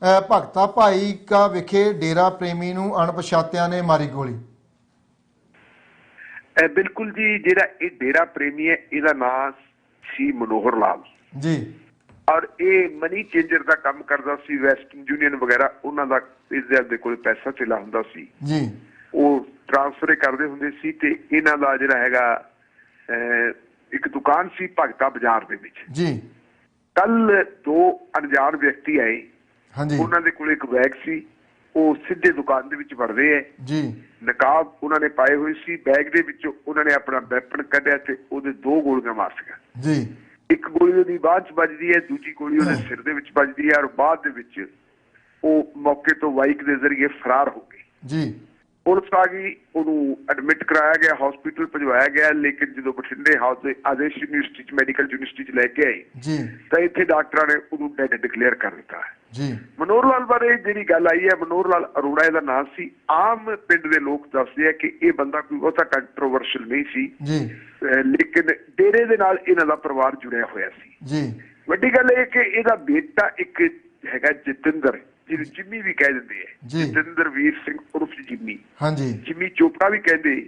ਭਗਤਾ ਭਾਈ ਕਾ ਵਿਖੇ ਡੇਰਾ ਪ੍ਰੇਮੀ ਨੂੰ ਅਣਪਛਾਤਿਆਂ ਨੇ ਮਾਰੀ ਗੋਲੀ। ਬਿਲਕੁਲ ਜੀ, ਜਿਹੜਾ ਇਹ ਡੇਰਾ ਪ੍ਰੇਮੀ ਹੈ ਇਹਦਾ ਨਾਂ ਸੀ ਮਨੋਹਰ ਲਾਲ ਜੀ। ਔਰ ਇਹ ਮਨੀ ਚੇਂਜਰ ਦਾ ਕੰਮ ਕਰਦਾ ਸੀ, ਵੈਸਟਰਨ ਯੂਨੀਅਨ ਵਗੈਰਾ ਉਹਨਾਂ ਦਾ ਦੇ ਕੋਲ ਪੈਸਾ ਧੇਲਾ ਹੁੰਦਾ ਸੀ ਜੀ, ਉਹ ਟ੍ਰਾਂਸਫਰ ਕਰਦੇ ਹੁੰਦੇ ਸੀ। ਤੇ ਇਹਨਾਂ ਦਾ ਜਿਹੜਾ ਹੈਗਾ ਇੱਕ ਦੁਕਾਨ ਸੀ ਭਗਤਾ ਬਾਜ਼ਾਰ ਦੇ ਵਿੱਚ ਜੀ। ਕੱਲ ਦੋ ਅਣਜਾਣ ਵਿਅਕਤੀ ਆਏ, ਹਾਂਜੀ, ਉਹਨਾਂ ਦੇ ਕੋਲ ਇੱਕ ਬੈਗ ਸੀ, ਉਹ ਸਿੱਧੇ ਦੁਕਾਨ ਦੇ ਵਿੱਚ ਵੜਦੇ ਹੈ ਜੀ। ਨਕਾਬ ਉਹਨਾਂ ਨੇ ਪਾਏ ਹੋਏ ਸੀ, ਬੈਗ ਦੇ ਵਿੱਚੋਂ ਉਹਨਾਂ ਨੇ ਆਪਣਾ ਵੈਪਨ ਕੱਢਿਆ ਤੇ ਉਹਦੇ ਦੋ ਗੋਲੀਆਂ ਮਾਰਤੀਆਂ ਜੀ। ਇੱਕ ਗੋਲੀ ਉਹਦੀ ਬਾਂਹ 'ਚ ਵੱਜਦੀ ਹੈ, ਦੂਜੀ ਗੋਲੀ ਉਹਦੇ ਸਿਰ ਦੇ ਵਿੱਚ ਵੱਜਦੀ ਹੈ ਔਰ ਬਾਅਦ ਦੇ ਵਿੱਚ ਉਹ ਮੌਕੇ ਤੋਂ ਬਾਈਕ ਦੇ ਜ਼ਰੀਏ ਫਰਾਰ ਹੋ ਗਏ ਜੀ। ਪੁਲਿਸ ਆ ਗਈ, ਉਹਨੂੰ ਐਡਮਿਟ ਕਰਾਇਆ ਗਿਆ, ਹਸਪੀਟਲ ਭਜਵਾਇਆ ਗਿਆ। ਲੇਕਿਨ ਜਦੋਂ ਬਠਿੰਡੇ ਹਾਊਸ ਦੇ ਆਦੇਸ਼ ਯੂਨੀਵਰਸਿਟੀ 'ਚ ਮੈਡੀਕਲ ਯੂਨੀਵਰਸਿਟੀ 'ਚ ਲੈ ਕੇ ਆਏ ਜੀ ਤਾਂ ਇੱਥੇ ਡਾਕਟਰਾਂ ਨੇ ਉਹਨੂੰ ਡੈਡ ਡਿਕਲੇਅਰ ਕਰ ਦਿੱਤਾ ਹੈ ਜੀ। ਮਨੋਹਰ ਲਾਲ ਬਾਰੇ ਜਿਹੜੀ ਗੱਲ ਆਈ ਹੈ, ਮਨੋਹਰ ਲਾਲ ਅਰੋੜਾ ਇਹਦਾ ਨਾਮ ਸੀ। ਆਮ ਪਿੰਡ ਦੇ ਲੋਕ ਦੱਸਦੇ ਆ ਕਿ ਇਹ ਬੰਦਾ ਕੋਈ ਬਹੁਤਾ ਕੰਟਰੋਵਰਸ਼ਲ ਨਹੀਂ ਸੀ ਜੀ, ਲੇਕਿਨ ਡੇਰੇ ਦੇ ਨਾਲ ਇਹਨਾਂ ਦਾ ਪਰਿਵਾਰ ਜੁੜਿਆ ਹੋਇਆ ਸੀ ਜੀ। ਵੱਡੀ ਗੱਲ ਇਹ ਕਿ ਇਹਦਾ ਬੇਟਾ ਇੱਕ ਹੈਗਾ ਜਤਿੰਦਰ, ਜਿਹਨੂੰ ਜਿੰਮੀ ਵੀ ਕਹਿ ਦਿੰਦੇ ਆ, ਜਤਿੰਦਰ ਵੀਰ ਸਿੰਘ ਉਰਫ ਜਿੰਮੀ, ਹਾਂਜੀ, ਜਿੰਮੀ ਚੋਪੜਾ ਵੀ ਕਹਿੰਦੇ,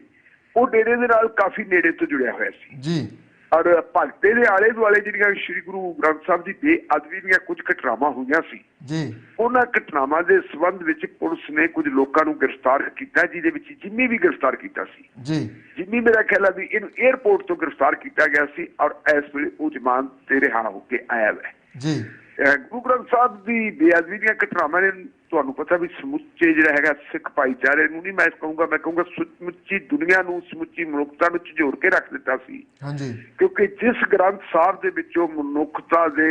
ਉਹ ਡੇਰੇ ਦੇ ਨਾਲ ਕਾਫੀ ਨੇੜੇ ਤੋਂ ਜੁੜਿਆ ਹੋਇਆ ਸੀ ਜੀ। ਔਰ ਭਗਤੇ ਦੇ ਆਲੇ ਦੁਆਲੇ ਜਿਹੜੀਆਂ ਸ਼੍ਰੀ ਗੁਰੂ ਗ੍ਰੰਥ ਸਾਹਿਬ ਦੀ ਬੇਅਦਬੀ ਦੀਆਂ ਕੁਝ ਘਟਨਾਵਾਂ ਹੋਈਆਂ ਸੀ ਜੀ, ਉਹਨਾਂ ਘਟਨਾਵਾਂ ਦੇ ਸੰਬੰਧ ਵਿੱਚ ਪੁਲਿਸ ਨੇ ਕੁਝ ਲੋਕਾਂ ਨੂੰ ਗ੍ਰਿਫਤਾਰ ਕੀਤਾ, ਜਿਹਦੇ ਵਿੱਚ ਜਿੰਮੀ ਵੀ ਗ੍ਰਿਫਤਾਰ ਕੀਤਾ ਸੀ ਜੀ। ਜਿੰਮੀ ਮੇਰਾ ਖਿਆਲ ਹੈ ਵੀ ਇਹਨੂੰ 에ਅਰਪੋਰਟ ਤੋਂ ਗ੍ਰਿਫਤਾਰ ਕੀਤਾ ਗਿਆ ਸੀ ਔਰ ਇਸ ਵੇਲੇ ਉਹ ਜ਼ਮਾਨਤ ਤੇ ਰਿਹਾ ਹੋ ਕੇ ਆਇਆ ਹੈ ਜੀ। ਗੁਰੂ ਗ੍ਰੰਥ ਸਾਹਿਬ ਦੀ ਬੇਅਦਬੀ ਦੀਆਂ ਘਟਨਾਵਾਂ ਨੇ ਤੁਹਾਨੂੰ ਪਤਾ ਵੀ ਸਮੁੱਚੇ ਜਿਹੜਾ ਹੈਗਾ ਸਿੱਖ ਭਾਈਚਾਰੇ ਨੂੰ ਨਹੀਂ ਮੈਂ ਕਹੂੰਗਾ ਸਮੁੱਚੀ ਦੁਨੀਆ ਨੂੰ, ਸਮੁੱਚੀ ਮਨੁੱਖਤਾ ਨੂੰ ਝੰਜੋੜ ਕੇ ਰੱਖ ਦਿੱਤਾ ਸੀ। ਹਾਂਜੀ, ਕਿਉਂਕਿ ਜਿਸ ਗ੍ਰੰਥ ਸਾਹਿਬ ਦੇ ਵਿੱਚੋਂ ਮਨੁੱਖਤਾ ਦੇ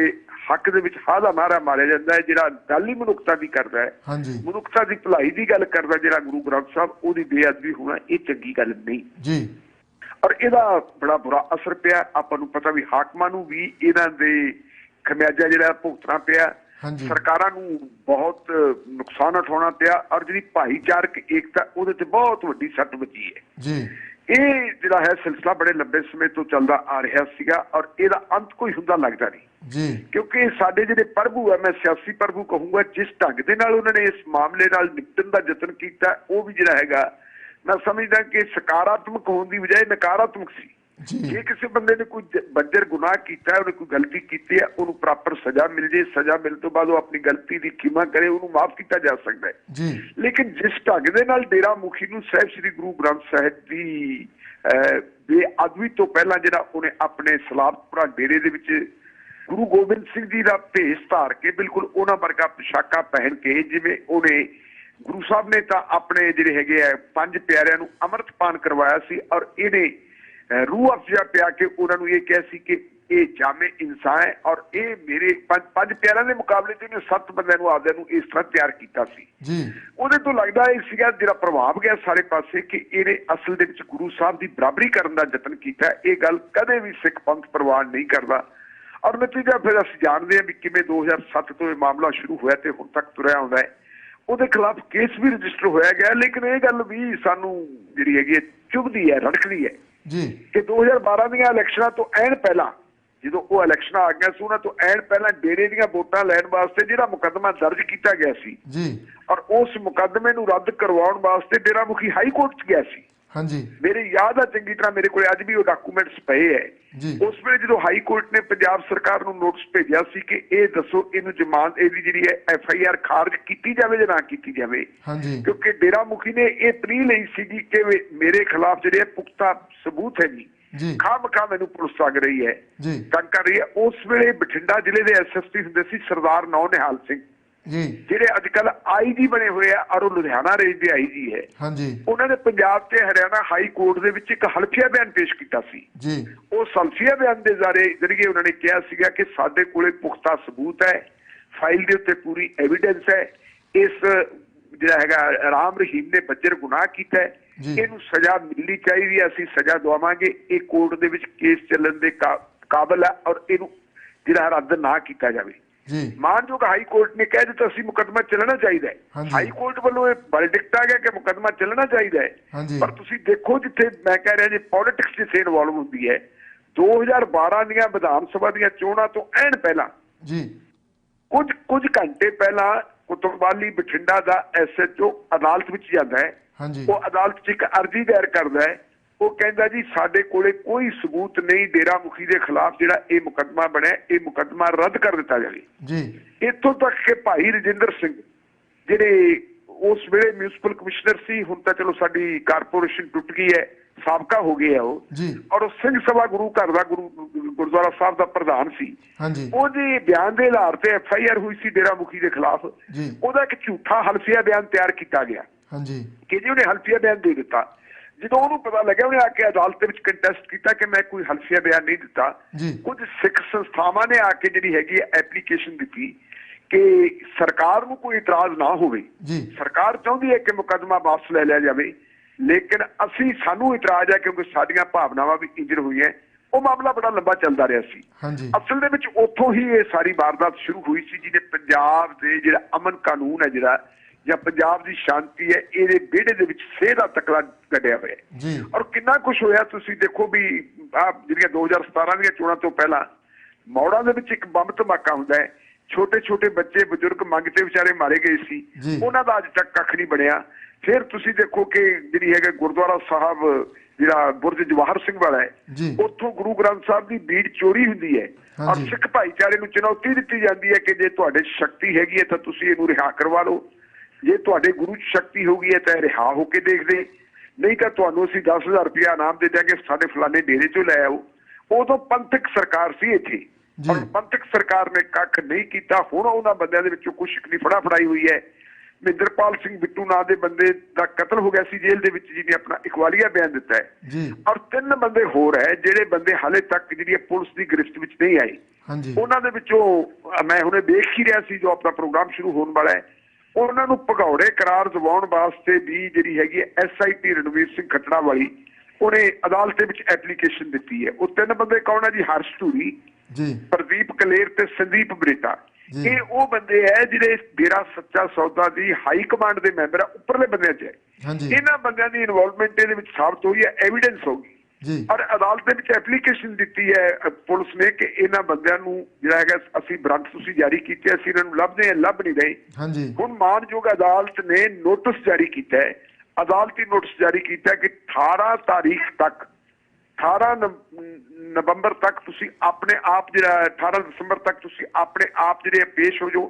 ਹੱਕ ਦੇ ਵਿੱਚ ਹਾਦਾ ਨਾਰਾ ਮਾਰਿਆ ਜਾਂਦਾ ਹੈ, ਜਿਹੜਾ ਗੱਲ ਹੀ ਮਨੁੱਖਤਾ ਦੀ ਕਰਦਾ ਹੈ, ਹਾਂਜੀ, ਮਨੁੱਖਤਾ ਦੀ ਭਲਾਈ ਦੀ ਗੱਲ ਕਰਦਾ ਜਿਹੜਾ ਗੁਰੂ ਗ੍ਰੰਥ ਸਾਹਿਬ, ਉਹਦੀ ਬੇਅਦਬੀ ਹੋਣਾ ਇਹ ਚੰਗੀ ਗੱਲ ਨਹੀਂ ਜੀ। ਔਰ ਇਹਦਾ ਬੜਾ ਬੁਰਾ ਅਸਰ ਪਿਆ। ਆਪਾਂ ਨੂੰ ਪਤਾ ਵੀ ਹਾਕਮਾਂ ਨੂੰ ਵੀ ਇਹਨਾਂ ਦੇ ਖਮਿਆਜਾ ਜਿਹੜਾ ਭੁਗਤਣਾ ਪਿਆ, ਸਰਕਾਰਾਂ ਨੂੰ ਬਹੁਤ ਨੁਕਸਾਨ ਉਠਾਉਣਾ ਪਿਆ ਔਰ ਜਿਹੜੀ ਭਾਈਚਾਰਕ ਏਕਤਾ ਉਹਦੇ ਤੇ ਬਹੁਤ ਵੱਡੀ ਸੱਟ ਵੱਜੀ ਹੈ ਜੀ। ਇਹ ਜਿਹੜਾ ਹੈ ਸਿਲਸਿਲਾ ਬੜੇ ਲੰਬੇ ਸਮੇਂ ਤੋਂ ਚੱਲਦਾ ਆ ਰਿਹਾ ਸੀਗਾ ਔਰ ਇਹਦਾ ਅੰਤ ਕੋਈ ਹੁੰਦਾ ਲੱਗਦਾ ਨਹੀਂ ਜੀ। ਕਿਉਂਕਿ ਸਾਡੇ ਜਿਹੜੇ ਪ੍ਰਭੂ ਹੈ, ਮੈਂ ਸਿਆਸੀ ਪ੍ਰਭੂ ਕਹੂੰਗਾ, ਜਿਸ ਢੰਗ ਦੇ ਨਾਲ ਉਹਨਾਂ ਨੇ ਇਸ ਮਾਮਲੇ ਨਾਲ ਨਿਪਟਣ ਦਾ ਯਤਨ ਕੀਤਾ, ਉਹ ਵੀ ਜਿਹੜਾ ਹੈਗਾ ਮੈਂ ਸਮਝਦਾ ਕਿ ਸਕਾਰਾਤਮਕ ਹੋਣ ਦੀ ਬਜਾਏ ਨਕਾਰਾਤਮਕ ਸੀ। ਜੇ ਕਿਸੇ ਬੰਦੇ ਨੇ ਕੋਈ ਬੰਜਰ ਗੁਨਾਹ ਕੀਤਾ ਹੈ, ਉਹਨੇ ਕੋਈ ਗਲਤੀ ਕੀਤੀ ਹੈ, ਉਹਨੂੰ ਪ੍ਰੋਪਰ ਸਜ਼ਾ ਮਿਲ ਜੇ, ਸਜ਼ਾ ਮਿਲਣ ਤੋਂ ਬਾਅਦ ਉਹ ਆਪਣੀ ਗਲਤੀ ਦੀ ਖਿਮਾ ਕਰੇ, ਉਹਨੂੰ ਮਾਫ ਕੀਤਾ ਜਾ ਸਕਦਾ ਹੈ। ਲੇਕਿਨ ਜਿਸ ਢੰਗ ਦੇ ਨਾਲ ਡੇਰਾ ਮੁਖੀ ਨੂੰ ਸਾਹਿਬ ਸ੍ਰੀ ਗੁਰੂ ਗ੍ਰੰਥ ਸਾਹਿਬ ਦੀ ਬੇਅਦਬੀ ਤੋਂ ਪਹਿਲਾਂ ਜਿਹੜਾ ਉਹਨੇ ਆਪਣੇ ਸਲਾਬਪੁਰਾ ਡੇਰੇ ਦੇ ਵਿੱਚ ਗੁਰੂ ਗੋਬਿੰਦ ਸਿੰਘ ਜੀ ਦਾ ਭੇਸ ਧਾਰ ਕੇ ਬਿਲਕੁਲ ਉਹਨਾਂ ਵਰਗਾ ਪੁਸ਼ਾਕਾਂ ਪਹਿਨ ਕੇ, ਜਿਵੇਂ ਉਹਨੇ ਗੁਰੂ ਸਾਹਿਬ ਨੇ ਤਾਂ ਆਪਣੇ ਜਿਹੜੇ ਹੈਗੇ ਆ 5 ਪਿਆਰਿਆਂ ਨੂੰ ਅੰਮ੍ਰਿਤਪਾਨ ਕਰਵਾਇਆ ਸੀ ਔਰ ਇਹਨੇ ਰੂਹ ਅਫਜ਼ਾ ਪਿਆ ਕੇ ਉਹਨਾਂ ਨੂੰ ਇਹ ਕਿਹਾ ਸੀ ਕਿ ਇਹ ਜਾਮੇ ਇਨਸਾਨ ਹੈ ਔਰ ਇਹ ਮੇਰੇ 5 ਪਿਆਰਿਆਂ ਦੇ ਮੁਕਾਬਲੇ ਚ ਇਹਨੇ 7 ਬੰਦਿਆਂ ਨੂੰ ਆਪਦਿਆਂ ਨੂੰ ਇਸ ਤਰ੍ਹਾਂ ਤਿਆਰ ਕੀਤਾ ਸੀ। ਉਹਦੇ ਤੋਂ ਲੱਗਦਾ ਇਹ ਸੀਗਾ ਜਿਹੜਾ ਪ੍ਰਭਾਵ ਗਿਆ ਸਾਰੇ ਪਾਸੇ ਕਿ ਇਹਨੇ ਅਸਲ ਦੇ ਵਿੱਚ ਗੁਰੂ ਸਾਹਿਬ ਦੀ ਬਰਾਬਰੀ ਕਰਨ ਦਾ ਯਤਨ ਕੀਤਾ। ਇਹ ਗੱਲ ਕਦੇ ਵੀ ਸਿੱਖ ਪੰਥ ਪ੍ਰਵਾਨ ਨਹੀਂ ਕਰਦਾ ਔਰ ਨਤੀਜਾ ਫਿਰ ਅਸੀਂ ਜਾਣਦੇ ਹਾਂ ਵੀ ਕਿਵੇਂ 2007 ਤੋਂ ਇਹ ਮਾਮਲਾ ਸ਼ੁਰੂ ਹੋਇਆ ਤੇ ਹੁਣ ਤੱਕ ਤੁਰਿਆ ਆਉਂਦਾ ਹੈ। ਉਹਦੇ ਖਿਲਾਫ ਕੇਸ ਵੀ ਰਜਿਸਟਰ ਹੋਇਆ ਗਿਆ, ਲੇਕਿਨ ਇਹ ਗੱਲ ਵੀ ਸਾਨੂੰ ਜਿਹੜੀ ਹੈਗੀ ਹੈ ਚੁਭਦੀ ਹੈ, ਰੜਕਦੀ ਹੈ ਕਿ 2012 ਦੀਆਂ ਇਲੈਕਸ਼ਨਾਂ ਤੋਂ ਐਨ ਪਹਿਲਾਂ, ਜਦੋਂ ਉਹ ਇਲੈਕਸ਼ਨਾਂ ਆ ਗਈਆਂ ਸੀ, ਉਹਨਾਂ ਤੋਂ ਐਨ ਪਹਿਲਾਂ ਡੇਰੇ ਦੀਆਂ ਵੋਟਾਂ ਲੈਣ ਵਾਸਤੇ ਜਿਹੜਾ ਮੁਕੱਦਮਾ ਦਰਜ ਕੀਤਾ ਗਿਆ ਸੀ ਔਰ ਉਸ ਮੁਕੱਦਮੇ ਨੂੰ ਰੱਦ ਕਰਵਾਉਣ ਵਾਸਤੇ ਡੇਰਾ ਮੁਖੀ ਹਾਈ ਕੋਰਟ 'ਚ ਗਿਆ ਸੀ। ਮੇਰੇ ਯਾਦ ਆ ਚੰਗੀ ਤਰ੍ਹਾਂ, ਮੇਰੇ ਕੋਲ ਅੱਜ ਵੀ ਉਹ ਡਾਕੂਮੈਂਟਸ ਪਏ ਹੈ। ਉਸ ਵੇਲੇ ਜਦੋਂ ਹਾਈ ਕੋਰਟ ਨੇ ਪੰਜਾਬ ਸਰਕਾਰ ਨੂੰ ਨੋਟਿਸ ਭੇਜਿਆ ਸੀ ਕਿ ਇਹ ਦੱਸੋ ਇਹਨੂੰ ਜ਼ਮਾਨਤ, ਇਹਦੀ ਜਿਹੜੀ ਹੈ FIR ਖਾਰਜ ਕੀਤੀ ਜਾਵੇ ਜਾਂ ਨਾ ਕੀਤੀ ਜਾਵੇ, ਕਿਉਂਕਿ ਡੇਰਾ ਮੁਖੀ ਨੇ ਇਹ ਪਲੀ ਲਈ ਸੀਗੀ ਕਿ ਮੇਰੇ ਖਿਲਾਫ ਜਿਹੜੇ ਪੁਖਤਾ ਸਬੂਤ ਹੈ ਜੀ, ਖਾਮਖਾ ਮੈਨੂੰ ਪੁਲਿਸ ਲੱਗ ਰਹੀ ਹੈ, ਤੰਗ ਕਰ ਰਹੀ ਹੈ। ਉਸ ਵੇਲੇ ਬਠਿੰਡਾ ਜ਼ਿਲ੍ਹੇ ਦੇ SSP ਹੁੰਦੇ ਸੀ ਸਰਦਾਰ ਨੌ ਨਿਹਾਲ ਸਿੰਘ, ਜਿਹੜੇ ਅੱਜ ਕੱਲ IG ਬਣੇ ਹੋਏ ਆ ਔਰ ਉਹ ਲੁਧਿਆਣਾ ਰੇਂਜ ਦੇ IG ਹੈ। ਉਹਨਾਂ ਨੇ ਪੰਜਾਬ ਤੇ ਹਰਿਆਣਾ ਹਾਈ ਕੋਰਟ ਦੇ ਵਿੱਚ ਇੱਕ ਹਲਫੀਆ ਬਿਆਨ ਪੇਸ਼ ਕੀਤਾ ਸੀ। ਉਸ ਹਲਫੀਆ ਬਿਆਨ ਦੇ ਜ਼ਰੀਏ ਉਹਨਾਂ ਨੇ ਕਿਹਾ ਸੀਗਾ ਕਿ ਸਾਡੇ ਕੋਲੇ ਪੁਖਤਾ ਸਬੂਤ ਹੈ, ਫਾਈਲ ਦੇ ਉੱਤੇ ਪੂਰੀ ਐਵੀਡੈਂਸ ਹੈ, ਇਸ ਜਿਹੜਾ ਹੈਗਾ ਰਾਮ ਰਹੀਮ ਨੇ ਬੱਜਰ ਗੁਨਾਹ ਕੀਤਾ ਹੈ, ਇਹਨੂੰ ਸਜ਼ਾ ਮਿਲਣੀ ਚਾਹੀਦੀ ਹੈ, ਅਸੀਂ ਸਜ਼ਾ ਦਵਾਵਾਂਗੇ, ਇਹ ਕੋਰਟ ਦੇ ਵਿੱਚ ਕੇਸ ਚੱਲਣ ਦੇ ਕਾਬਲ ਹੈ ਔਰ ਇਹਨੂੰ ਜਿਹੜਾ ਰੱਦ ਨਾ ਕੀਤਾ ਜਾਵੇ। ਮਾਨਯੋਗ ਹਾਈ ਕੋਰਟ ਨੇ ਕਹਿ ਦਿੱਤਾ ਸੀ ਮੁਕੱਦਮਾ ਚੱਲਣਾ ਚਾਹੀਦਾ ਹੈ। ਹਾਈ ਕੋਰਟ ਵੱਲੋਂ ਇਹ ਵਰਡਿਕਟ ਆ ਗਿਆ ਕਿ ਮੁਕੱਦਮਾ ਚੱਲਣਾ ਚਾਹੀਦਾ ਹੈ। ਪਰ ਤੁਸੀਂ ਦੇਖੋ, ਜਿੱਥੇ ਮੈਂ ਕਹਿ ਰਿਹਾ ਜੀ ਪੋਲਿਟਿਕਸ ਜਿੱਥੇ ਇਨਵੋਲਵ ਹੁੰਦੀ ਹੈ, 2012 ਦੀਆਂ ਵਿਧਾਨ ਸਭਾ ਦੀਆਂ ਚੋਣਾਂ ਤੋਂ ਐਨ ਪਹਿਲਾਂ ਕੁਝ ਘੰਟੇ ਪਹਿਲਾਂ ਕੁਤਵਾਲੀ ਬਠਿੰਡਾ ਦਾ SHO ਅਦਾਲਤ ਵਿੱਚ ਜਾਂਦਾ ਹੈ। ਹਾਂਜੀ ਉਹ ਅਦਾਲਤ 'ਚ ਇੱਕ ਅਰਜ਼ੀ ਦਾਇਰ ਕਰਦਾ ਹੈ। ਉਹ ਕਹਿੰਦਾ ਜੀ ਸਾਡੇ ਕੋਲੇ ਕੋਈ ਸਬੂਤ ਨਹੀਂ, ਡੇਰਾ ਮੁਖੀ ਦੇ ਖਿਲਾਫ ਜਿਹੜਾ ਇਹ ਮੁਕੱਦਮਾ ਬਣਿਆ, ਇਹ ਮੁਕੱਦਮਾ ਰੱਦ ਕਰ ਦਿੱਤਾ ਜਾਵੇ ਜੀ। ਇੱਥੋਂ ਤੱਕ ਕਿ ਭਾਈ ਰਜਿੰਦਰ ਸਿੰਘ ਜਿਹੜੇ ਉਸ ਵੇਲੇ ਮਿਊਨਿਸਪਲ ਕਮਿਸ਼ਨਰ ਸੀ, ਹੁਣ ਤਾਂ ਚਲੋ ਸਾਡੀ ਕਾਰਪੋਰੇਸ਼ਨ ਟੁੱਟ ਗਈ ਹੈ, ਸਾਬਕਾ ਹੋ ਗਏ ਆ ਉਹ ਜੀ, ਔਰ ਉਹ ਸਿੰਘ ਸਭਾ ਗੁਰੂ ਘਰ ਦਾ ਗੁਰਦੁਆਰਾ ਸਾਹਿਬ ਦਾ ਪ੍ਰਧਾਨ ਸੀ। ਹਾਂਜੀ ਉਹਦੇ ਬਿਆਨ ਦੇ ਆਧਾਰ ਤੇ FIR ਹੋਈ ਸੀ ਡੇਰਾ ਮੁਖੀ ਦੇ ਖਿਲਾਫ। ਜੀ, ਉਹਦਾ ਇੱਕ ਝੂਠਾ ਹਲਫੀਆ ਬਿਆਨ ਤਿਆਰ ਕੀਤਾ ਗਿਆ ਹਾਂਜੀ ਕਿ ਜੀ ਉਹਨੇ ਹਲਫੀਆ ਬਿਆਨ ਦੇ ਦਿੱਤਾ। ਜਦੋਂ ਉਹਨੂੰ ਪਤਾ ਲੱਗਿਆ, ਉਹਨੇ ਆ ਕੇ ਅਦਾਲਤ ਦੇ ਵਿੱਚ ਕੰਟੈਸਟ ਕੀਤਾ ਕਿ ਮੈਂ ਕੋਈ ਹਲਫੀਆ ਬਿਆਨ ਨਹੀਂ ਦਿੱਤਾ। ਜੀ, ਕੁਝ ਸਿੱਖ ਸੰਸਥਾਵਾਂ ਨੇ ਆ ਕੇ ਜਿਹੜੀ ਹੈਗੀ ਐਪਲੀਕੇਸ਼ਨ ਦਿੱਤੀ ਕਿ ਸਰਕਾਰ ਨੂੰ ਕੋਈ ਇਤਰਾਜ਼ ਨਾ ਹੋਵੇ। ਜੀ, ਸਰਕਾਰ ਚਾਹੁੰਦੀ ਹੈ ਕਿ ਮੁਕੱਦਮਾ ਵਾਪਸ ਲੈ ਲਿਆ ਜਾਵੇ, ਲੇਕਿਨ ਸਾਨੂੰ ਇਤਰਾਜ਼ ਹੈ ਕਿਉਂਕਿ ਸਾਡੀਆਂ ਭਾਵਨਾਵਾਂ ਵੀ ਇੰਜਰ ਹੋਈਆਂ। ਉਹ ਮਾਮਲਾ ਬੜਾ ਲੰਬਾ ਚੱਲਦਾ ਰਿਹਾ ਸੀ। ਹਾਂਜੀ ਅਸਲ ਦੇ ਵਿੱਚ ਉੱਥੋਂ ਹੀ ਇਹ ਸਾਰੀ ਵਾਰਦਾਤ ਸ਼ੁਰੂ ਹੋਈ ਸੀ, ਜਿਹਨੇ ਪੰਜਾਬ ਦੇ ਜਿਹੜਾ ਅਮਨ ਕਾਨੂੰਨ ਹੈ ਜਿਹੜਾ ਜਾਂ ਪੰਜਾਬ ਦੀ ਸ਼ਾਂਤੀ ਹੈ, ਇਹਦੇ ਵਿਹੜੇ ਦੇ ਵਿੱਚ ਸੇਹ ਦਾ ਤਕਲਾ ਗੱਡਿਆ ਹੋਇਆ ਜੀ। ਔਰ ਕਿੰਨਾ ਕੁਛ ਹੋਇਆ ਤੁਸੀਂ ਦੇਖੋ ਵੀ ਆਹ ਜਿਹੜੀਆਂ 2017 ਦੀਆਂ ਚੋਣਾਂ ਤੋਂ ਪਹਿਲਾਂ ਮੌੜਾਂ ਦੇ ਵਿੱਚ ਇੱਕ ਬੰਬ ਧਮਾਕਾ ਹੁੰਦਾ ਹੈ, ਛੋਟੇ ਛੋਟੇ ਬੱਚੇ ਬਜ਼ੁਰਗ ਮੰਗਤੇ ਵਿਚਾਰੇ ਮਾਰੇ ਗਏ ਸੀ, ਉਹਨਾਂ ਦਾ ਅੱਜ ਤੱਕ ਕੱਖ ਨਹੀਂ ਬਣਿਆ। ਫਿਰ ਤੁਸੀਂ ਦੇਖੋ ਕਿ ਜਿਹੜੀ ਹੈਗਾ ਗੁਰਦੁਆਰਾ ਸਾਹਿਬ ਜਿਹੜਾ ਬੁਰਜ ਜਵਾਹਰ ਸਿੰਘ ਵਾਲਾ ਹੈ, ਉੱਥੋਂ ਗੁਰੂ ਗ੍ਰੰਥ ਸਾਹਿਬ ਦੀ ਬੀੜ ਚੋਰੀ ਹੁੰਦੀ ਹੈ ਔਰ ਸਿੱਖ ਭਾਈਚਾਰੇ ਨੂੰ ਚੁਣੌਤੀ ਦਿੱਤੀ ਜਾਂਦੀ ਹੈ ਕਿ ਜੇ ਤੁਹਾਡੇ ਸ਼ਕਤੀ ਹੈਗੀ ਹੈ ਤਾਂ ਤੁਸੀਂ ਇਹਨੂੰ ਰਿਹਾ ਕਰਵਾ ਲਓ, ਜੇ ਤੁਹਾਡੇ ਗੁਰੂ 'ਚ ਸ਼ਕਤੀ ਹੋਗੀ ਹੈ ਤਾਂ ਰਿਹਾ ਹੋ ਕੇ ਦੇਖਦੇ, ਨਹੀਂ ਤਾਂ ਤੁਹਾਨੂੰ ਅਸੀਂ 10,000 ਰੁਪਇਆ ਇਨਾਮ ਦੇ ਦਿਆਂਗੇ, ਸਾਡੇ ਫਲਾਣੇ ਡੇਰੇ 'ਚੋਂ ਲੈ ਆਓ। ਉਦੋਂ ਪੰਥਕ ਸਰਕਾਰ ਸੀ ਇੱਥੇ, ਔਰ ਪੰਥਕ ਸਰਕਾਰ ਨੇ ਕੱਖ ਨਹੀਂ ਕੀਤਾ। ਹੁਣ ਉਹਨਾਂ ਬੰਦਿਆਂ ਦੇ ਵਿੱਚੋਂ ਕੁਛ ਨਹੀਂ ਫੜਾਈ ਹੋਈ ਹੈ। ਮਹਿੰਦਰਪਾਲ ਸਿੰਘ ਬਿੱਟੂ ਨਾਂ ਦੇ ਬੰਦੇ ਦਾ ਕਤਲ ਹੋ ਗਿਆ ਸੀ ਜੇਲ੍ਹ ਦੇ ਵਿੱਚ, ਜਿਹਨੇ ਆਪਣਾ ਇਕਵਾਲੀਆ ਬਿਆਨ ਦਿੱਤਾ ਹੈ, ਔਰ 3 ਬੰਦੇ ਹੋਰ ਹੈ ਜਿਹੜੇ ਬੰਦੇ ਹਾਲੇ ਤੱਕ ਜਿਹੜੀ ਪੁਲਿਸ ਦੀ ਗ੍ਰਿਫਤ ਵਿੱਚ ਨਹੀਂ ਆਏ। ਉਹਨਾਂ ਦੇ ਵਿੱਚੋਂ ਮੈਂ ਹੁਣੇ ਦੇਖ ਹੀ ਰਿਹਾ ਸੀ ਜੋ ਆਪਣਾ ਪ੍ਰੋਗਰਾਮ ਸ਼ੁਰੂ ਹੋਣ ਵਾਲਾ ਹੈ, ਉਹਨਾਂ ਨੂੰ ਭਗੌੜੇ ਕਰਾਰ ਦਿਵਾਉਣ ਵਾਸਤੇ ਵੀ ਜਿਹੜੀ ਹੈਗੀ SIT ਰਣਵੀਰ ਸਿੰਘ ਖੱਟੜਾ ਵਾਲੀ, ਉਹਨੇ ਅਦਾਲਤ ਦੇ ਵਿੱਚ ਐਪਲੀਕੇਸ਼ਨ ਦਿੱਤੀ ਹੈ। ਉਹ 3 ਬੰਦੇ ਕੌਣ ਹੈ ਜੀ? ਹਰਸ਼ ਧੂਰੀ, ਪ੍ਰਦੀਪ ਕਲੇਰ ਤੇ ਸੰਦੀਪ ਬਰੇਟਾ। ਇਹ ਉਹ ਬੰਦੇ ਹੈ ਜਿਹੜੇ ਡੇਰਾ ਸੱਚਾ ਸੌਦਾ ਦੀ ਹਾਈ ਕਮਾਂਡ ਦੇ ਮੈਂਬਰ ਆ, ਉੱਪਰਲੇ ਬੰਦਿਆਂ 'ਚ ਹੈ। ਇਹਨਾਂ ਬੰਦਿਆਂ ਦੀ ਇਨਵੋਲਵਮੈਂਟ ਇਹਦੇ ਵਿੱਚ ਸਾਬਤ ਹੋਈ ਹੈ, ਐਵੀਡੈਂਸ ਹੋ ਗਈ। ਔਰ ਅਦਾਲਤ ਦੇ ਵਿੱਚ ਐਪਲੀਕੇਸ਼ਨ ਦਿੱਤੀ ਹੈ ਪੁਲਿਸ ਨੇ ਕਿ ਇਹਨਾਂ ਬੰਦਿਆਂ ਨੂੰ ਜਿਹੜਾ ਹੈਗਾ ਅਸੀਂ ਵਾਰੰਟ ਤੁਸੀਂ ਜਾਰੀ ਕੀਤੇ, ਅਸੀਂ ਇਹਨਾਂ ਨੂੰ ਲੱਭਦੇ ਹਾਂ, ਲੱਭ ਨਹੀਂ ਰਹੇ। ਹੁਣ ਮਾਨਯੋਗ ਅਦਾਲਤ ਨੇ ਨੋਟਿਸ ਜਾਰੀ ਕੀਤਾ ਹੈ, ਅਦਾਲਤੀ ਨੋਟਿਸ ਜਾਰੀ ਕੀਤਾ ਕਿ 18 ਤਾਰੀਖ ਤੱਕ 18 ਨਵੰਬਰ ਤੱਕ ਤੁਸੀਂ ਆਪਣੇ ਆਪ ਜਿਹੜਾ 18 ਦਸੰਬਰ ਤੱਕ ਤੁਸੀਂ ਆਪਣੇ ਆਪ ਜਿਹੜੇ ਪੇਸ਼ ਹੋ ਜਾਓ,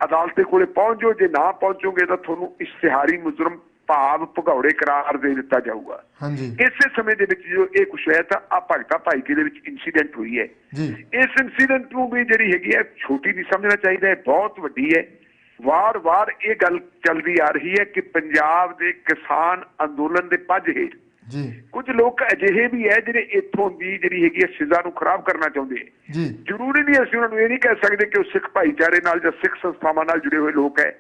ਅਦਾਲਤ ਦੇ ਕੋਲੇ ਪਹੁੰਚ ਜਾਓ। ਜੇ ਨਾ ਪਹੁੰਚੋਗੇ ਤਾਂ ਤੁਹਾਨੂੰ ਇਸ਼ਤਿਹਾਰੀ ਮੁਜਰਮ ਭਾਵ ਭਗੌੜੇ ਕਰਾਰ ਦੇ ਦਿੱਤਾ ਜਾਊਗਾ। ਇਸੇ ਸਮੇਂ ਦੇ ਵਿੱਚ ਜੋ ਇਹ ਕੁਛ ਹੋਇਆ ਤਾਂ ਆ ਭਗਤਾ ਭਾਈਕੇ ਦੇ ਵਿੱਚ ਇੰਸੀਡੈਂਟ ਹੋਈ ਹੈ। ਇਸ ਇੰਸੀਡੈਂਟ ਨੂੰ ਵੀ ਜਿਹੜੀ ਹੈਗੀ ਹੈ ਛੋਟੀ ਨਹੀਂ ਸਮਝਣਾ ਚਾਹੀਦਾ ਹੈ, ਬਹੁਤ ਵੱਡੀ ਹੈ। ਵਾਰ-ਵਾਰ ਇਹ ਗੱਲ ਚੱਲਦੀ ਆ ਰਹੀ ਹੈ ਕਿ ਪੰਜਾਬ ਦੇ ਕਿਸਾਨ ਅੰਦੋਲਨ ਦੇ ਪੱਜ ਹੇਠ ਕੁਝ ਲੋਕ ਅਜਿਹੇ ਵੀ ਹੈ ਜਿਹੜੇ ਇੱਥੋਂ ਦੀ ਜਿਹੜੀ ਹੈਗੀ ਹੈ ਸਿਜ਼ਾ ਨੂੰ ਖਰਾਬ ਕਰਨਾ ਚਾਹੁੰਦੇ ਹੈ। ਜ਼ਰੂਰੀ ਨਹੀਂ ਅਸੀਂ ਉਹਨਾਂ ਨੂੰ ਇਹ ਨਹੀਂ ਕਹਿ ਸਕਦੇ ਕਿ ਉਹ ਸਿੱਖ ਭਾਈਚਾਰੇ ਨਾਲ ਜਾਂ ਸਿੱਖ ਸੰਸਥਾਵਾਂ ਨਾਲ ਜੁੜੇ ਹੋਏ ਲੋਕ ਹੈ।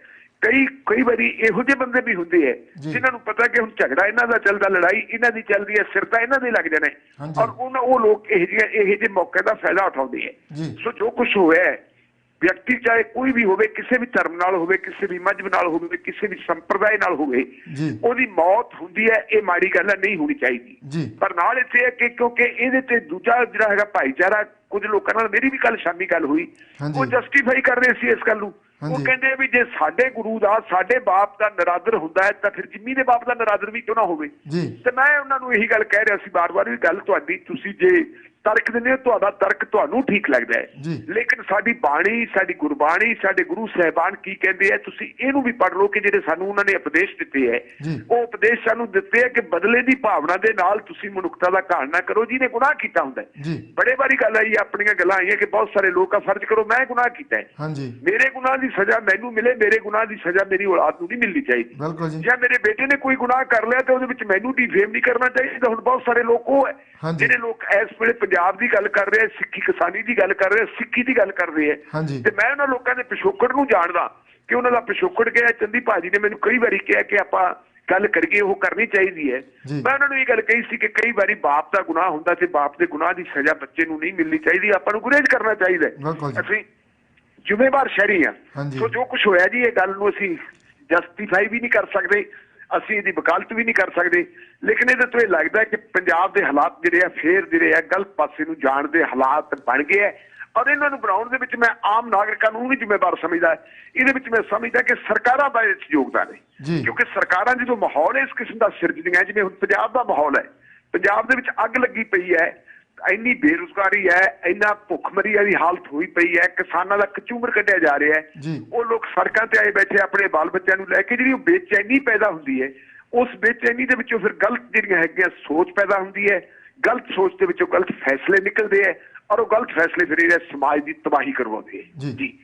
ਕਈ ਵਾਰੀ ਇਹੋ ਜਿਹੇ ਬੰਦੇ ਵੀ ਹੁੰਦੇ ਹੈ ਜਿਨ੍ਹਾਂ ਨੂੰ ਪਤਾ ਕਿ ਹੁਣ ਝਗੜਾ ਇਹਨਾਂ ਦਾ ਚੱਲਦਾ, ਲੜਾਈ ਇਹਨਾਂ ਦੀ ਚੱਲਦੀ ਹੈ, ਸਿਰ ਤਾਂ ਇਹਨਾਂ ਦੇ ਲੱਗ ਜਾਣੇ, ਔਰ ਉਹ ਲੋਕ ਇਹੋ ਜਿਹੇ ਮੌਕੇ ਦਾ ਫਾਇਦਾ ਉਠਾਉਂਦੇ ਹੈ। ਸੋ ਜੋ ਕੁਛ ਹੋਇਆ ਵਿਅਕਤੀ ਚਾਹੇ ਕੋਈ ਵੀ ਹੋਵੇ, ਕਿਸੇ ਵੀ ਧਰਮ ਨਾਲ ਹੋਵੇ, ਕਿਸੇ ਵੀ ਮਜ਼ਹਬ ਨਾਲ ਹੋਵੇ, ਕਿਸੇ ਵੀ ਸੰਪਰਦਾਇ ਨਾਲ ਹੋਵੇ, ਉਹਦੀ ਮੌਤ ਹੁੰਦੀ ਹੈ, ਇਹ ਮਾੜੀ ਗੱਲ ਹੈ, ਨਹੀਂ ਹੋਣੀ ਚਾਹੀਦੀ। ਪਰ ਨਾਲ ਇੱਥੇ ਹੈ ਕਿ ਕਿਉਂਕਿ ਇਹਦੇ ਤੇ ਦੂਜਾ ਜਿਹੜਾ ਹੈਗਾ ਭਾਈਚਾਰਾ, ਕੁਝ ਲੋਕਾਂ ਨਾਲ ਮੇਰੀ ਵੀ ਕੱਲ ਸ਼ਾਮੀ ਗੱਲ ਹੋਈ, ਉਹ ਜਸਟੀਫਾਈ ਕਰ ਰਹੇ ਸੀ ਇਸ ਗੱਲ ਨੂੰ। ਉਹ ਕਹਿੰਦੇ ਵੀ ਜੇ ਸਾਡੇ ਗੁਰੂ ਦਾ, ਸਾਡੇ ਬਾਪ ਦਾ ਨਰਾਦਰ ਹੁੰਦਾ ਹੈ ਤਾਂ ਫਿਰ ਜਿੰਮੀ ਦੇ ਬਾਪ ਦਾ ਨਰਾਦਰ ਵੀ ਕਿਉਂ ਨਾ ਹੋਵੇ। ਤੇ ਮੈਂ ਉਹਨਾਂ ਨੂੰ ਇਹੀ ਗੱਲ ਕਹਿ ਰਿਹਾ ਸੀ ਬਾਰ-ਬਾਰ ਵੀ ਗੱਲ ਤੁਹਾਡੀ, ਤੁਸੀਂ ਜੇ ਤਰਕ ਦਿੰਦੇ ਹੋ, ਤੁਹਾਡਾ ਤਰਕ ਤੁਹਾਨੂੰ ਠੀਕ ਲੱਗਦਾ ਹੈ, ਲੇਕਿਨ ਸਾਡੀ ਬਾਣੀ, ਸਾਡੀ ਗੁਰਬਾਣੀ, ਸਾਡੇ ਗੁਰੂ ਸਾਹਿਬਾਨ ਕੀ ਕਹਿੰਦੇ ਆ, ਤੁਸੀਂ ਇਹਨੂੰ ਵੀ ਪੜ੍ਹ ਲਓ ਕਿ ਜਿਹੜੇ ਸਾਨੂੰ ਉਹਨਾਂ ਨੇ ਉਪਦੇਸ਼ ਦਿੱਤੇ ਹੈ, ਉਹ ਉਪਦੇਸ਼ ਸਾਨੂੰ ਦਿੱਤੇ ਹੈ ਕਿ ਬਦਲੇ ਦੀ ਭਾਵਨਾ ਦੇ ਨਾਲ ਤੁਸੀਂ ਮਨੁੱਖਤਾ ਦਾ ਘਾਣ ਨਾ ਕਰੋ ਜਿਹਨੇ ਗੁਨਾਹ ਕੀਤਾ ਹੁੰਦਾ ਹੈ। ਬੜੇ ਵਾਰੀ ਗੱਲ ਆਈ, ਆਪਣੀਆਂ ਗੱਲਾਂ ਆਈਆਂ ਕਿ ਬਹੁਤ ਸਾਰੇ ਲੋਕ ਆ ਫਰਜ਼ ਕਰੋ ਮੈਂ ਗੁਨਾਹ ਕੀਤਾ ਹੈ, ਮੇਰੇ ਗੁਨਾਹ ਦੀ ਸਜ਼ਾ ਮੈਨੂੰ ਮਿਲੇ, ਮੇਰੇ ਗੁਨਾਹ ਦੀ ਸਜ਼ਾ ਮੇਰੀ ਔਲਾਦ ਨੂੰ ਨਹੀਂ ਮਿਲਣੀ ਚਾਹੀਦੀ। ਜਾਂ ਮੇਰੇ ਬੇਟੇ ਨੇ ਕੋਈ ਗੁਨਾਹ ਕਰ ਲਿਆ ਤੇ ਉਹਦੇ ਵਿੱਚ ਮੈਨੂੰ ਡਿਫੇਮ ਨਹੀਂ ਕਰਨਾ ਚਾਹੀਦਾ। ਹੁਣ ਬਹੁਤ ਸਾਰੇ ਲੋਕ ਉਹ ਹੈ ਜਿਹੜੇ ਲੋਕ ਇਸ ਵੇਲੇ ਪੰਜਾਬ ਦੀ ਗੱਲ ਕਰ ਰਹੇ, ਸਿੱਖੀ ਕਿਸਾਨੀ ਦੀ ਗੱਲ ਕਰ ਰਹੇ, ਸਿੱਖੀ ਦੀ ਗੱਲ ਕਰ ਰਹੇ ਹੈ, ਤੇ ਮੈਂ ਉਹਨਾਂ ਲੋਕਾਂ ਦੇ ਪਿਛੋਕੜ ਨੂੰ ਜਾਣਦਾ ਕਿ ਉਹਨਾਂ ਦਾ ਪਿਛੋਕੜ ਕਿਹਾ। ਚੰਦੀ ਭਾਜੀ ਨੇ ਮੈਨੂੰ ਕਈ ਵਾਰੀ ਕਿਹਾ ਕਿ ਆਪਾਂ ਗੱਲ ਕਰੀਏ, ਉਹ ਕਰਨੀ ਚਾਹੀਦੀ ਹੈ। ਮੈਂ ਉਹਨਾਂ ਨੂੰ ਇਹ ਗੱਲ ਕਹੀ ਸੀ ਕਿ ਕਈ ਵਾਰੀ ਬਾਪ ਦਾ ਗੁਨਾਹ ਹੁੰਦਾ ਤੇ ਬਾਪ ਦੇ ਗੁਨਾਹ ਦੀ ਸਜ਼ਾ ਬੱਚੇ ਨੂੰ ਨਹੀਂ ਮਿਲਣੀ ਚਾਹੀਦੀ, ਆਪਾਂ ਨੂੰ ਗੁਰੇਜ਼ ਕਰਨਾ ਚਾਹੀਦਾ। ਅਸੀਂ ਜ਼ਿੰਮੇਵਾਰ ਸ਼ਹਿਰੀ ਹਾਂ। ਸੋ ਜੋ ਕੁਛ ਹੋਇਆ ਜੀ, ਇਹ ਗੱਲ ਨੂੰ ਅਸੀਂ ਜਸਟੀਫਾਈ ਵੀ ਨਹੀਂ ਕਰ ਸਕਦੇ, ਅਸੀਂ ਇਹਦੀ ਵਕਾਲਤ ਵੀ ਨਹੀਂ ਕਰ ਸਕਦੇ, ਲੇਕਿਨ ਇਹਦੇ ਤੋਂ ਇਹ ਲੱਗਦਾ ਕਿ ਪੰਜਾਬ ਦੇ ਹਾਲਾਤ ਜਿਹੜੇ ਆ ਫੇਰ ਜਿਹੜੇ ਆ ਗਲਤ ਪਾਸੇ ਨੂੰ ਜਾਣ ਦੇ ਹਾਲਾਤ ਬਣ ਗਏ ਹੈ। ਔਰ ਇਹਨਾਂ ਨੂੰ ਬਣਾਉਣ ਦੇ ਵਿੱਚ ਮੈਂ ਆਮ ਨਾਗਰਿਕਾਂ ਨੂੰ ਵੀ ਜ਼ਿੰਮੇਵਾਰ ਸਮਝਦਾ। ਇਹਦੇ ਵਿੱਚ ਮੈਂ ਸਮਝਦਾ ਕਿ ਸਰਕਾਰਾਂ ਦਾ ਇਸ 'ਚ ਯੋਗਦਾਨ ਹੈ, ਕਿਉਂਕਿ ਸਰਕਾਰਾਂ ਜਦੋਂ ਮਾਹੌਲ ਇਸ ਕਿਸਮ ਦਾ ਸਿਰਜਦੀਆਂ, ਜਿਵੇਂ ਹੁਣ ਪੰਜਾਬ ਦਾ ਮਾਹੌਲ ਹੈ, ਪੰਜਾਬ ਦੇ ਵਿੱਚ ਅੱਗ ਲੱਗੀ ਪਈ ਹੈ, ਇੰਨੀ ਬੇਰੁਜ਼ਗਾਰੀ ਹੈ, ਇੰਨਾ ਭੁੱਖਮਰੀ ਵਾਲੀ ਹਾਲਤ ਹੋਈ ਪਈ ਹੈ, ਕਿਸਾਨਾਂ ਦਾ ਕਚੂਮਰ ਕੱਢਿਆ ਜਾ ਰਿਹਾ ਹੈ, ਉਹ ਲੋਕ ਸੜਕਾਂ ਤੇ ਆਏ ਬੈਠੇ ਆਪਣੇ ਬਾਲ ਬੱਚਿਆਂ ਨੂੰ ਲੈ ਕੇ, ਜਿਹੜੀ ਉਹ ਬੇਚੈਨੀ ਪੈਦਾ ਹੁੰਦੀ ਹੈ, ਉਸ ਬੇਚੈਨੀ ਦੇ ਵਿੱਚੋਂ ਫਿਰ ਗਲਤ ਜਿਹੜੀਆਂ ਹੈਗੀਆਂ ਸੋਚ ਪੈਦਾ ਹੁੰਦੀ ਹੈ, ਗਲਤ ਸੋਚ ਦੇ ਵਿੱਚੋਂ ਗਲਤ ਫੈਸਲੇ ਨਿਕਲਦੇ ਹੈ, ਔਰ ਉਹ ਗਲਤ ਫੈਸਲੇ ਫਿਰ ਇਹ ਸਮਾਜ ਦੀ ਤਬਾਹੀ ਕਰਵਾਉਂਦੇ ਹੈ। ਜੀ।